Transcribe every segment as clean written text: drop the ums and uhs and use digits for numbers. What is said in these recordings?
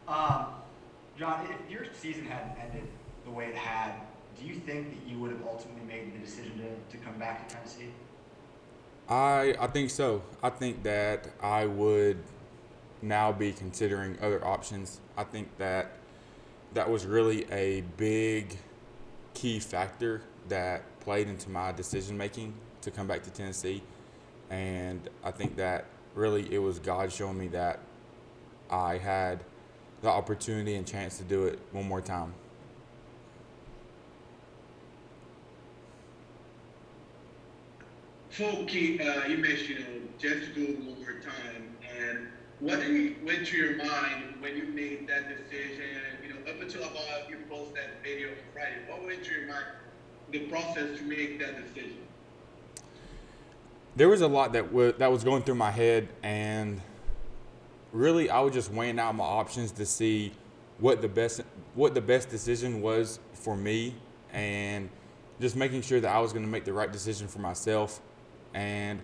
Um, John, if your season hadn't ended the way it had, do you think that you would have ultimately made the decision to come back to Tennessee? I think so. I think that I would now be considering other options. I think that that was really a big key factor that played into my decision making to come back to Tennessee. And I think that really it was God showing me that I had the opportunity and chance to do it one more time. Folky, you mentioned, just to do it one more time. And what went through your mind when you made that decision? Up until about you post that video on Friday, what went through your mind, the process to make that decision? There was a lot that was going through my head, and really I was just weighing out my options to see what the best what the best decision was for me, and just making sure that I was going to make the right decision for myself. And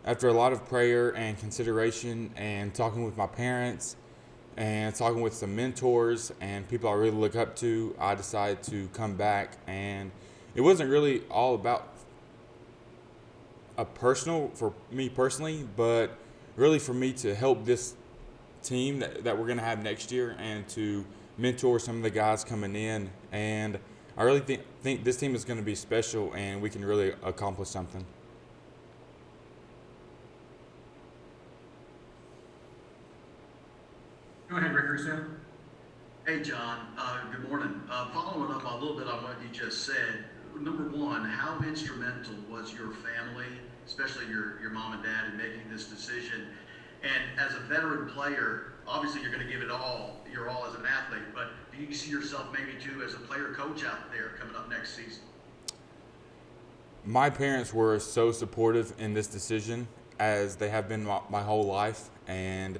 after a lot of prayer and consideration and talking with my parents and talking with some mentors and people I really look up to, I decided to come back. And it wasn't really all about a personal for me personally, but really for me to help this team that we're going to have next year and to mentor some of the guys coming in. And I really think this team is going to be special and we can really accomplish something. Go ahead, Rickerson. Hey, John. Good morning. Following up a little bit on what you just said, number one, how instrumental was your family, especially your mom and dad, in making this decision? And as a veteran player, obviously you're going to give it all, your all as an athlete, but do you see yourself maybe too as a player coach out there coming up next season? My parents were so supportive in this decision as they have been my whole life, and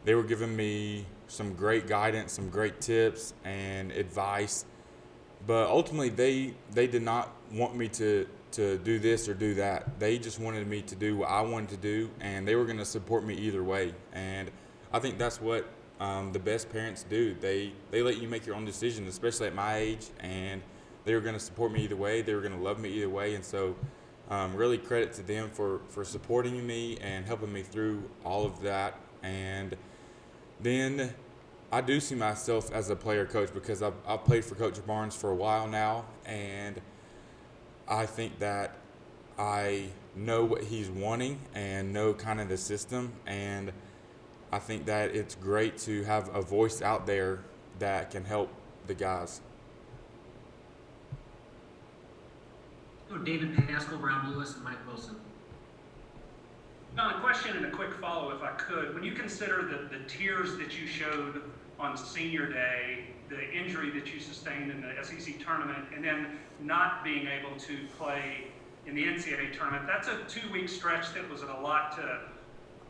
they were giving me some great guidance, some great tips and advice. But ultimately, they did not want me to do this or do that. They just wanted me to do what I wanted to do, and they were going to support me either way. And I think that's what the best parents do. They let you make your own decisions, especially at my age, and they were going to support me either way. They were going to love me either way, and so really credit to them for supporting me and helping me through all of that. And then I do see myself as a player coach because I've played for Coach Barnes for a while now, and I think that I know what he's wanting and know kind of the system, and I think that it's great to have a voice out there that can help the guys. Go David Pascal, Brown Lewis, and Mike Wilson. Now, a question and a quick follow, if I could. When you consider the tears that you showed on senior day, the injury that you sustained in the SEC tournament, and then not being able to play in the NCAA tournament, that's a 2-week stretch that was a lot to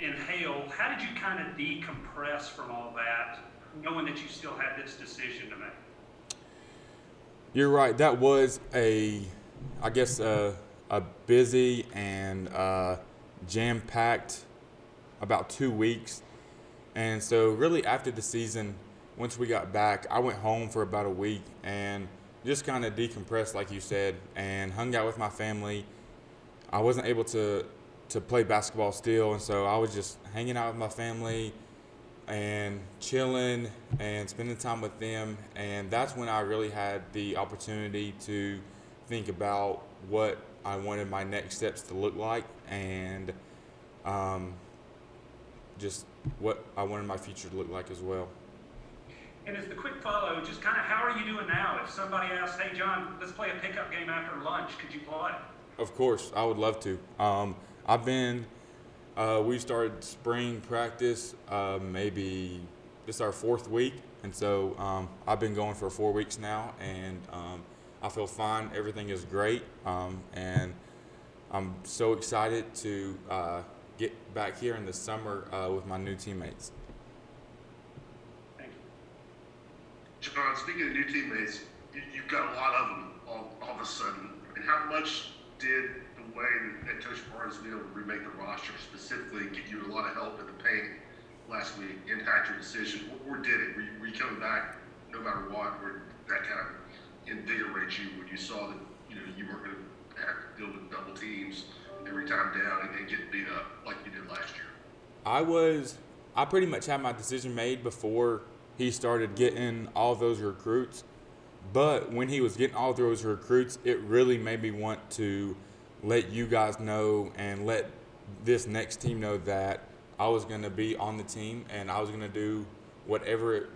inhale. How did you kind of decompress from all that, knowing that you still had this decision to make? You're right. That was I guess, a busy and jam-packed about 2 weeks. And so, really, after the season, once we got back, I went home for about a week and just kind of decompressed, like you said, and hung out with my family. I wasn't able to play basketball still, and so I was just hanging out with my family and chilling and spending time with them. And that's when I really had the opportunity to think about what I wanted my next steps to look like, and um, just what I wanted my future to look like as well. And as the quick follow, just kind of how are you doing now? If somebody asks, hey, John, let's play a pickup game after lunch, could you play? Of course, I would love to. I've been, we started spring practice maybe this is our fourth week, and so I've been going for 4 weeks now, and I feel fine. Everything is great, and I'm so excited to get back here in the summer with my new teammates. Thank you. John, speaking of new teammates, you've got a lot of them all of a sudden. And how much did the way that Coach Barnes was able to remake the roster specifically give you a lot of help in the paint last week impact your decision, or did it? Were you coming back no matter what, or that kind of invigorate you when you saw that you weren't going to have to deal with double teams every time down and get beat up like you did last year? I pretty much had my decision made before he started getting all those recruits. But when he was getting all those recruits, it really made me want to let you guys know and let this next team know that I was going to be on the team and I was going to do whatever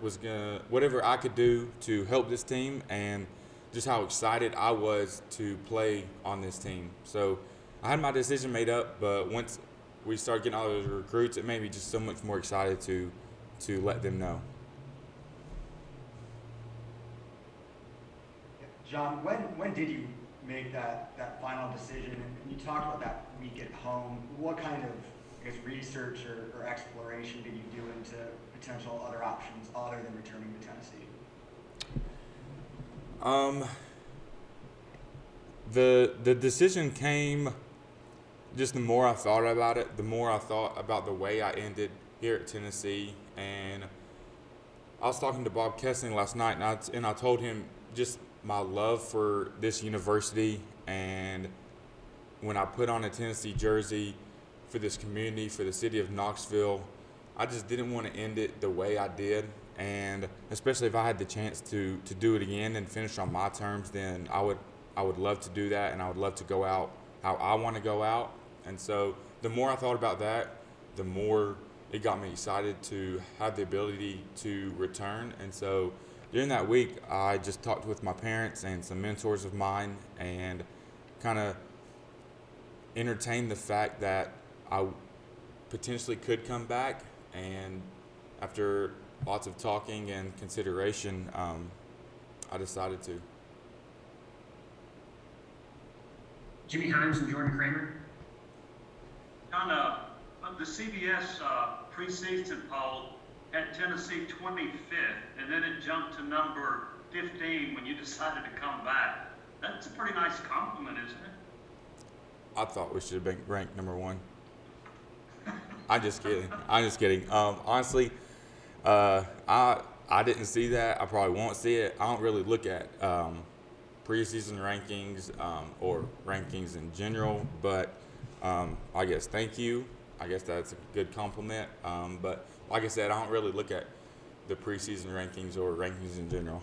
I could do to help this team, and just how excited I was to play on this team. So I had my decision made up, but once we started getting all those recruits, it made me just so much more excited to let them know. John, when did you make that final decision? And you talked about that week at home. What kind of, I guess, research or exploration did you do into potential other options other than returning to Tennessee? The decision came just the more I thought about it, the more I thought about the way I ended here at Tennessee. And I was talking to Bob Kessling last night, and I told him just my love for this university, and when I put on a Tennessee jersey for this community, for the city of Knoxville, I just didn't want to end it the way I did. And especially if I had the chance to do it again and finish on my terms, then I would love to do that, and I would love to go out how I want to go out. And so the more I thought about that, the more it got me excited to have the ability to return. And so during that week, I just talked with my parents and some mentors of mine and kind of entertained the fact that I potentially could come back. And after lots of talking and consideration, I decided to. Jimmy Himes and Jordan Kramer. On the CBS preseason poll had Tennessee 25th, and then it jumped to number 15 when you decided to come back. That's a pretty nice compliment, isn't it? I thought we should have been ranked number one. I'm just kidding. Honestly, I didn't see that. I probably won't see it. I don't really look at preseason rankings or rankings in general, but I guess thank you. I guess that's a good compliment. But like I said, I don't really look at the preseason rankings or rankings in general.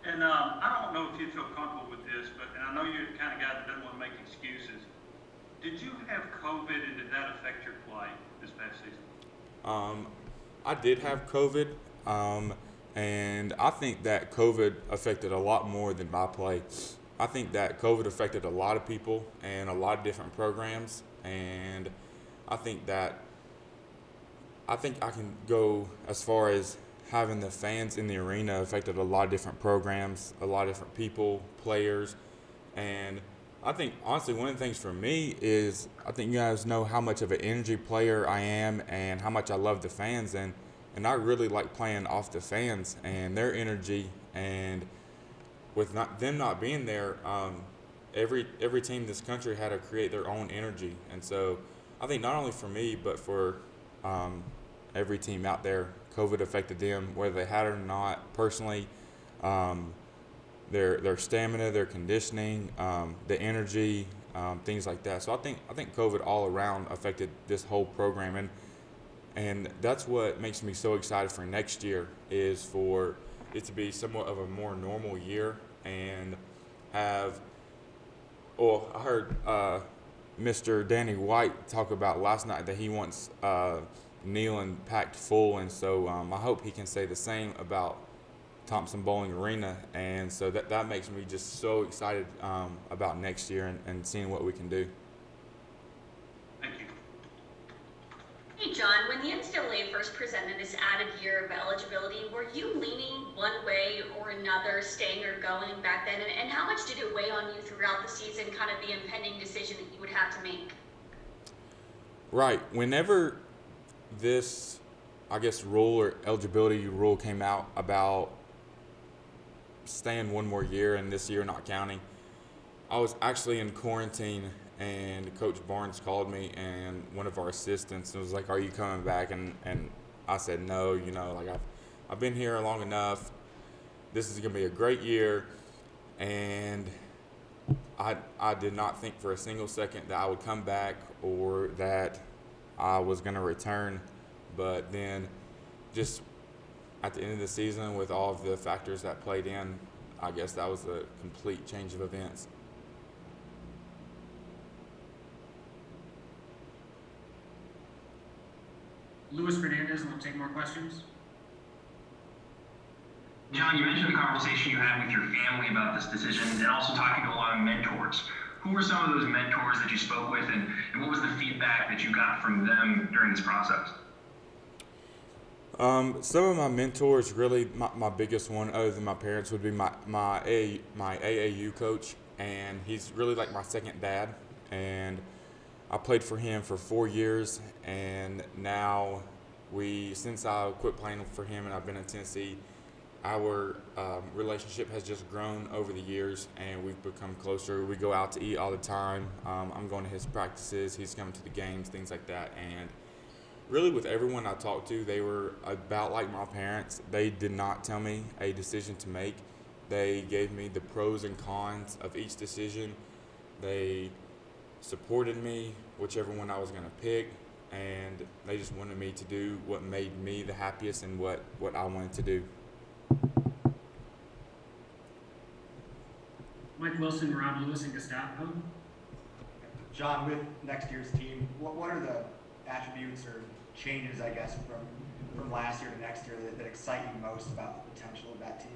And I don't know if you feel comfortable with this, and I know you're the kind of guy that doesn't want to make excuses. Did you have COVID, and did that affect your play this past season? I did have COVID, and I think that COVID affected a lot more than my play. I think that COVID affected a lot of people and a lot of different programs, and I think I can go as far as having the fans in the arena affected a lot of different programs, a lot of different people, players, and I think honestly one of the things for me is I think you guys know how much of an energy player I am and how much I love the fans, and I really like playing off the fans and their energy, and with them not being there, every team in this country had to create their own energy. And so I think not only for me, but for every team out there, COVID affected them, whether they had it or not. Personally, their stamina, their conditioning, the energy, things like that. So I think COVID all around affected this whole program, and that's what makes me so excited for next year, is for it to be somewhat of a more normal year and have. Well, I heard Mr. Danny White talk about last night that he wants Neyland packed full, and so I hope he can say the same about Thompson Bowling Arena, and so that makes me just so excited about next year and seeing what we can do. Thank you. Hey John, when the NCAA first presented this added year of eligibility, were you leaning one way or another, staying or going back then? And how much did it weigh on you throughout the season, kind of the impending decision that you would have to make? Right. Whenever this, I guess, rule or eligibility rule came out about staying one more year and this year not counting, I was actually in quarantine and Coach Barnes called me, and one of our assistants was like, "Are you coming back?" And I said, "No, like I've been here long enough. This is gonna be a great year." And I did not think for a single second that I would come back or that I was gonna return. But then, just at the end of the season, with all of the factors that played in, I guess that was a complete change of events. Luis Fernandez, and we'll take more questions. John, you mentioned the conversation you had with your family about this decision and also talking to a lot of mentors. Who were some of those mentors that you spoke with, and what was the feedback that you got from them during this process? Some of my mentors, really my biggest one other than my parents would be my AAU coach, and he's really like my second dad, and I played for him for 4 years, and now since I quit playing for him and I've been in Tennessee, our relationship has just grown over the years, and we've become closer. We go out to eat all the time. I'm going to his practices, he's coming to the games, things like that, and really with everyone I talked to, they were about like my parents. They did not tell me a decision to make. They gave me the pros and cons of each decision. They supported me, whichever one I was going to pick, and they just wanted me to do what made me the happiest and what I wanted to do. Mike Wilson, Rob Lewis, and Gustavo. John, with next year's team, what are the attributes or changes, I guess, from last year to next year that excite you most about the potential of that team?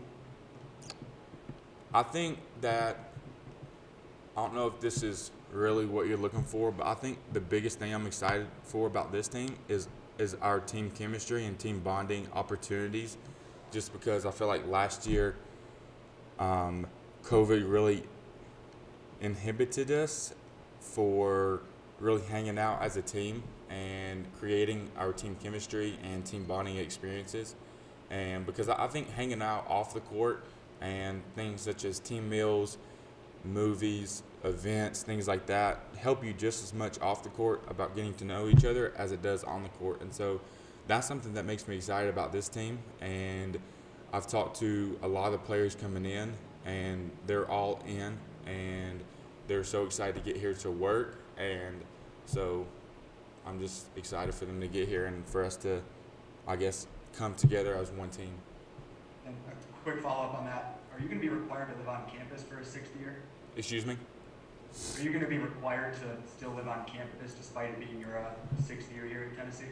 I think that, I don't know if this is really what you're looking for, but I think the biggest thing I'm excited for about this team is our team chemistry and team bonding opportunities, just because I feel like last year COVID really inhibited us for really hanging out as a team and creating our team chemistry and team bonding experiences. And because I think hanging out off the court and things such as team meals, movies, events, things like that help you just as much off the court about getting to know each other as it does on the court. And so that's something that makes me excited about this team. And I've talked to a lot of the players coming in, and they're all in, and they're so excited to get here to work. And so I'm just excited for them to get here and for us to, I guess, come together as one team. And a quick follow-up on that, are you going to be required to live on campus for a sixth year? Excuse me? Are you going to be required to still live on campus despite it being your sixth year here in Tennessee?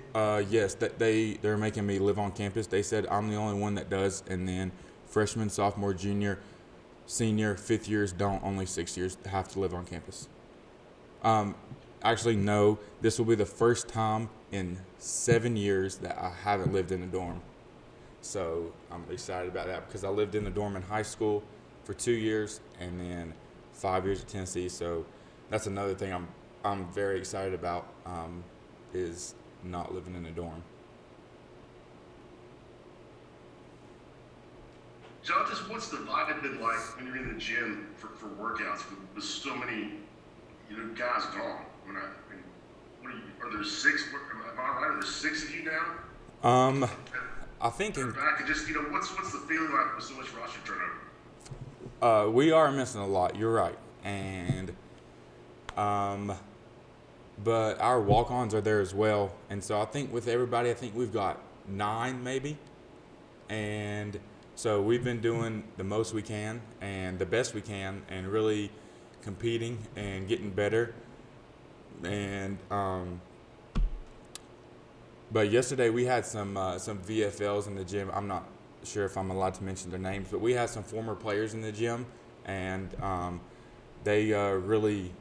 Yes, they're making me live on campus. They said I'm the only one that does, and then freshman, sophomore, junior, senior, fifth years don't. Only 6 years have to live on campus. Actually, no. This will be the first time in 7 years that I haven't lived in a dorm. So I'm excited about that because I lived in the dorm in high school for 2 years and then 5 years at Tennessee. So that's another thing I'm very excited about is not living in a dorm. John, just what's the vibe been like when you're in the gym for workouts with so many, guys gone? Are there 6? Am I right? Are there 6 of you now? I think back and just what's the feeling like with so much roster turnover? We are missing a lot. You're right, and but our walk-ons are there as well, and so I think with everybody, I think we've got 9 maybe, and so we've been doing the most we can and the best we can, and really competing and getting better, and but yesterday we had some VFLs in the gym. I'm not sure if I'm allowed to mention their names, but we had some former players in the gym, and they really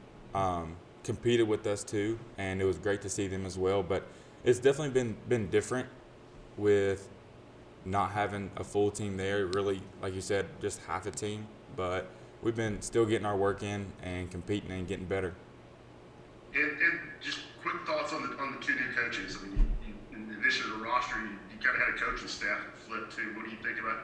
competed with us too, and it was great to see them as well. But it's definitely been different with not having a full team there. Really, like you said, just half a team. But we've been still getting our work in and competing and getting better. And just quick thoughts on the 2 new coaches. I mean, in addition to the roster, you kind of had a coaching staff flip too. What do you think about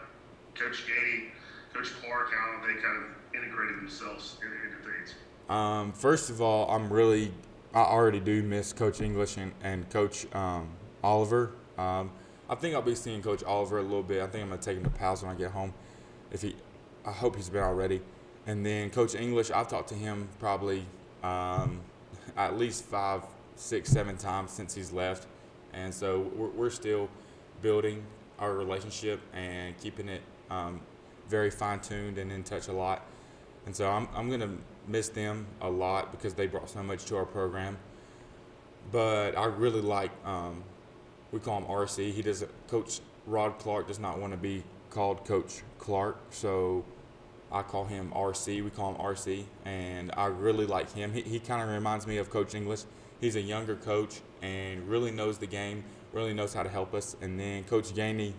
Coach Gainey, Coach Clark, how they kind of integrated themselves into things? First of all, I already do miss Coach English and Coach Oliver. I think I'll be seeing Coach Oliver a little bit. I think I'm going to take him to Pals when I get home. I hope he's been already. And then Coach English, I've talked to him probably at least 5, 6, 7 times since he's left. And so we're still building our relationship and keeping it very fine-tuned and in touch a lot. And so I'm going to miss them a lot because they brought so much to our program. But I really like, we call him RC. Coach Rod Clark does not want to be called Coach Clark, so I call him RC. We call him RC, and I really like him. He kind of reminds me of Coach English. He's a younger coach and really knows the game, really knows how to help us. And then Coach Gainey,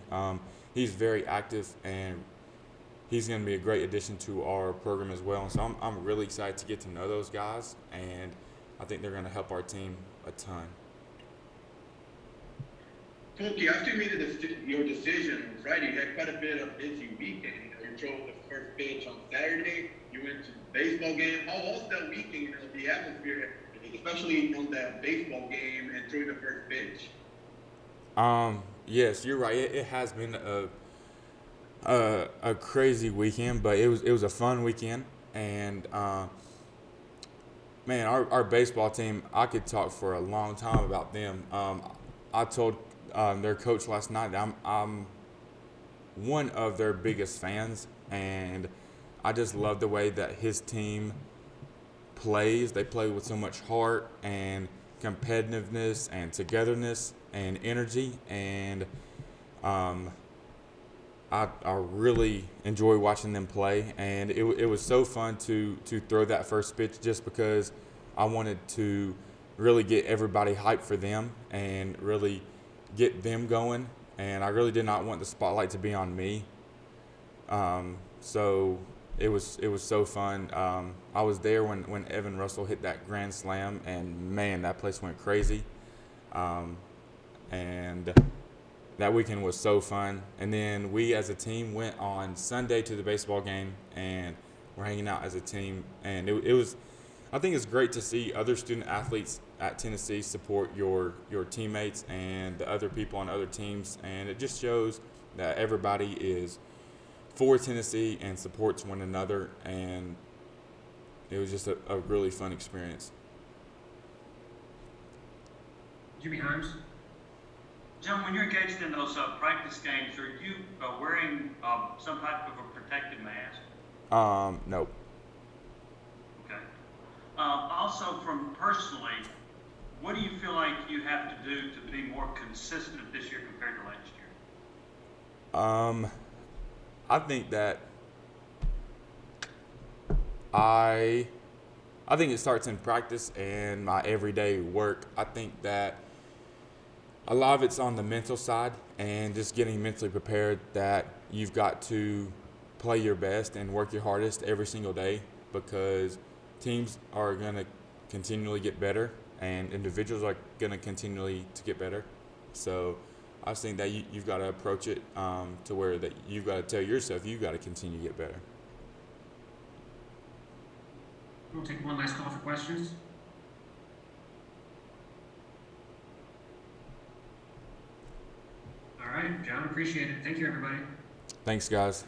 he's very active, and he's going to be a great addition to our program as well. And so I'm really excited to get to know those guys, and I think they're going to help our team a ton. Fulky, after you made your decision on Friday, you had quite a bit of busy weekend. You drove the first pitch on Saturday. You went to the baseball game. How was that weekend? The atmosphere, especially on that baseball game and throwing the first pitch. Yes, you're right. It has been a crazy weekend, but it was a fun weekend. And man, our baseball team, I could talk for a long time about them. I told their coach last night that I'm one of their biggest fans, and I just love the way that his team plays. They play with so much heart and competitiveness and togetherness and energy, and I really enjoy watching them play. And it was so fun to throw that first pitch just because I wanted to really get everybody hyped for them and really get them going, and I really did not want the spotlight to be on me. So it was so fun. I was there when Evan Russell hit that grand slam, and man, that place went crazy. And that weekend was so fun. And then we as a team went on Sunday to the baseball game, and we're hanging out as a team. And it was, I think it's great to see other student athletes at Tennessee support your teammates and the other people on other teams. And it just shows that everybody is for Tennessee and supports one another. And it was just a really fun experience. Jimmy Himes? John, when you're engaged in those practice games, are you wearing some type of a protective mask? Nope. Okay. Also, from personally, what do you feel like you have to do to be more consistent this year compared to last year? I think that I think it starts in practice and my everyday work. I think that a lot of it's on the mental side and just getting mentally prepared that you've got to play your best and work your hardest every single day, because teams are going to continually get better and individuals are going to continually to get better. So I just think that you've got to approach it to where that you've got to tell yourself you've got to continue to get better. We'll take one last call for questions. All right, John, appreciate it. Thank you, everybody. Thanks, guys.